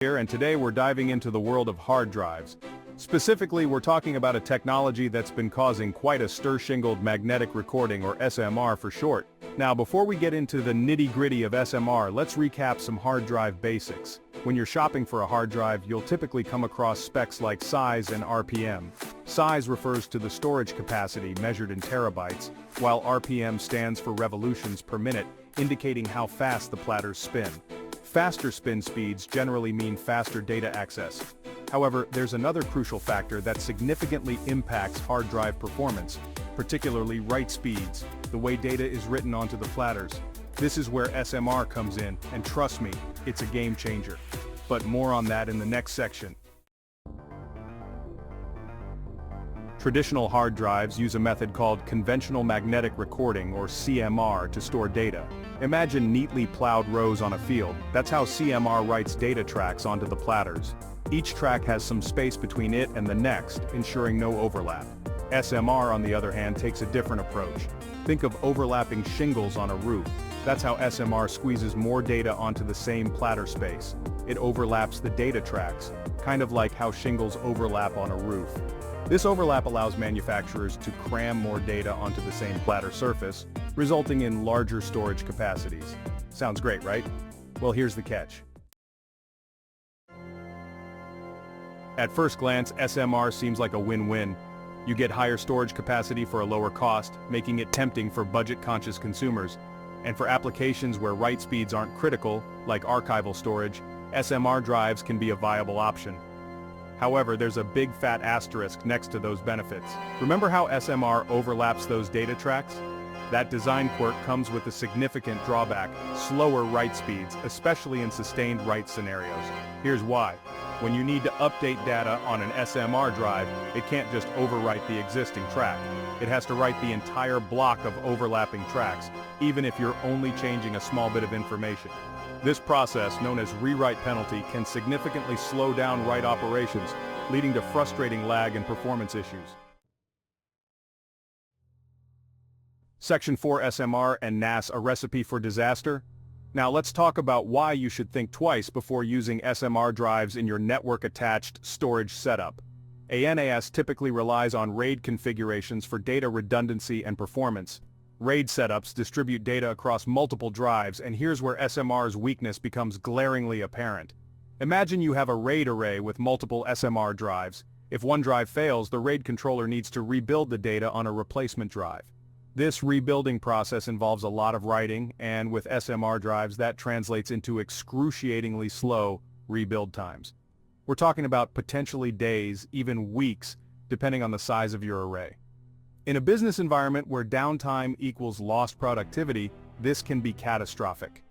Here, and today we're diving into the world of hard drives. Specifically, we're talking about a technology that's been causing quite a stir, Shingled Magnetic Recording, or SMR for short. Now, before we get into the nitty-gritty of SMR, let's recap some hard drive basics. When you're shopping for a hard drive, you'll typically come across specs like size and RPM. Size refers to the storage capacity measured in terabytes, while RPM stands for revolutions per minute, indicating how fast the platters spin. Faster spin speeds generally mean faster data access. However, there's another crucial factor that significantly impacts hard drive performance, particularly write speeds, the way data is written onto the platters. This is where SMR comes in, and trust me, it's a game changer. But more on that in the next section. Traditional hard drives use a method called conventional magnetic recording, or CMR, to store data. Imagine neatly plowed rows on a field. That's how CMR writes data tracks onto the platters. Each track has some space between it and the next, ensuring no overlap. SMR, on the other hand, takes a different approach. Think of overlapping shingles on a roof. That's how SMR squeezes more data onto the same platter space. It overlaps the data tracks, kind of like how shingles overlap on a roof. This overlap allows manufacturers to cram more data onto the same platter surface, resulting in larger storage capacities. Sounds great, right? Well, here's the catch. At first glance, SMR seems like a win-win. You get higher storage capacity for a lower cost, making it tempting for budget-conscious consumers. And for applications where write speeds aren't critical, like archival storage, SMR drives can be a viable option. However, there's a big fat asterisk next to those benefits. Remember how SMR overlaps those data tracks? That design quirk comes with a significant drawback: slower write speeds, especially in sustained write scenarios. Here's why. When you need to update data on an SMR drive, it can't just overwrite the existing track. It has to write the entire block of overlapping tracks, even if you're only changing a small bit of information. This process, known as rewrite penalty, can significantly slow down write operations, leading to frustrating lag and performance issues. Section 4: SMR and NAS, a recipe for disaster? Now let's talk about why you should think twice before using SMR drives in your network-attached storage setup. A NAS typically relies on RAID configurations for data redundancy and performance. RAID setups distribute data across multiple drives, and here's where SMR's weakness becomes glaringly apparent. Imagine you have a RAID array with multiple SMR drives. If one drive fails, the RAID controller needs to rebuild the data on a replacement drive. This rebuilding process involves a lot of writing, and with SMR drives that translates into excruciatingly slow rebuild times. We're talking about potentially days, even weeks, depending on the size of your array. In a business environment where downtime equals lost productivity, this can be catastrophic.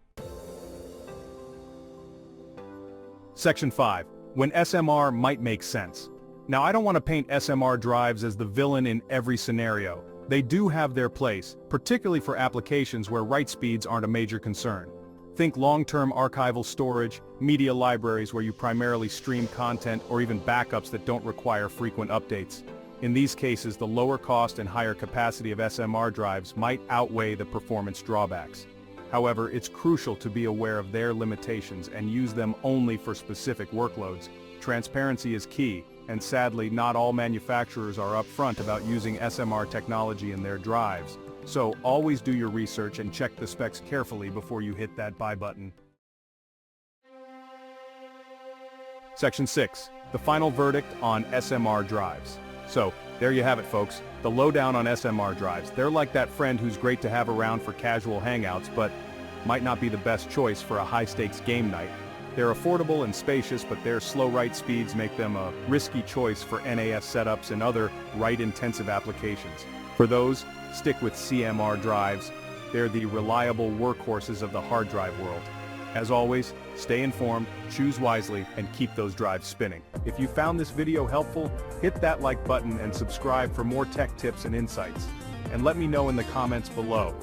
Section 5. When SMR might make sense. Now, I don't want to paint SMR drives as the villain in every scenario. They do have their place, particularly for applications where write speeds aren't a major concern. Think long-term archival storage, media libraries where you primarily stream content, or even backups that don't require frequent updates. In these cases, the lower cost and higher capacity of SMR drives might outweigh the performance drawbacks. However, it's crucial to be aware of their limitations and use them only for specific workloads. Transparency is key, and sadly, not all manufacturers are upfront about using SMR technology in their drives. So always do your research and check the specs carefully before you hit that buy button. Section 6. The final verdict on SMR drives. So, there you have it, folks. The lowdown on SMR drives. They're like that friend who's great to have around for casual hangouts, but might not be the best choice for a high-stakes game night. They're affordable and spacious, but their slow write speeds make them a risky choice for NAS setups and other write-intensive applications. For those, stick with CMR drives. They're the reliable workhorses of the hard drive world. As always, stay informed, choose wisely, and keep those drives spinning. If you found this video helpful, hit that like button and subscribe for more tech tips and insights. And let me know in the comments below.